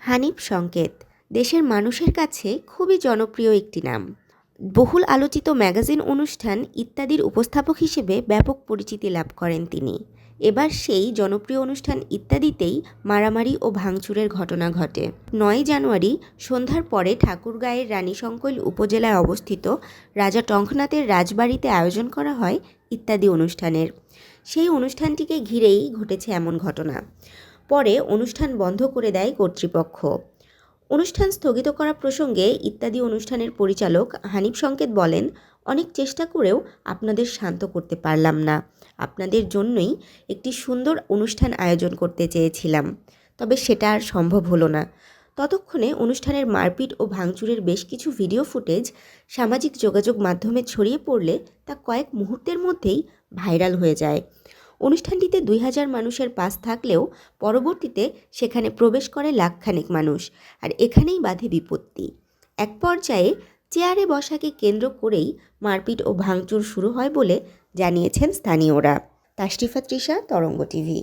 হানিফ সংকেত দেশের মানুষের কাছে খুবই জনপ্রিয় একটি নাম। বহুল আলোচিত ম্যাগাজিন অনুষ্ঠান ইত্যাদির উপস্থাপক হিসেবে ব্যাপক পরিচিতি লাভ করেন তিনি। এবার সেই জনপ্রিয় অনুষ্ঠান ইত্যাদিতেই মারামারি ও ভাঙচুরের ঘটনা ঘটে। ৯ জানুয়ারি সন্ধ্যার পরে ঠাকুরগাঁয়ের রানীশংকৈল উপজেলায় অবস্থিত রাজা টঙ্কনাথের রাজবাড়িতে আয়োজন করা হয় ইত্যাদি অনুষ্ঠানের। সেই অনুষ্ঠানটিকে ঘিরেই ঘটেছে এমন ঘটনা। পরে অনুষ্ঠান বন্ধ করে দেয় কর্তৃপক্ষ। অনুষ্ঠান স্থগিত করা প্রসঙ্গে ইত্যাদি অনুষ্ঠানের পরিচালক হানিফ সংকেত বলেন, অনেক চেষ্টা করেও আপনাদের শান্ত করতে পারলাম না। আপনাদের জন্যই একটি সুন্দর অনুষ্ঠান আয়োজন করতে চেয়েছিলাম, তবে সেটা আর সম্ভব হলো না। ততক্ষণে অনুষ্ঠানের মারপিট ও ভাঙচুরের বেশ কিছু ভিডিও ফুটেজ সামাজিক যোগাযোগ মাধ্যমে ছড়িয়ে পড়লে তা কয়েক মুহূর্তের মধ্যেই ভাইরাল হয়ে যায়। অনুষ্ঠানটিতে ২,০০০ মানুষের পাস থাকলেও পরবর্তীতে সেখানে প্রবেশ করে লাখখানেক মানুষ, আর এখানেই বাধে বিপত্তি। এক পর্যায়ে চেয়ারে বসাকে কেন্দ্র করেই মারপিট ও ভাঙচুর শুরু হয় বলে জানিয়েছেন স্থানীয়রা। তাশরিফা তৃষা, তরঙ্গ টিভি।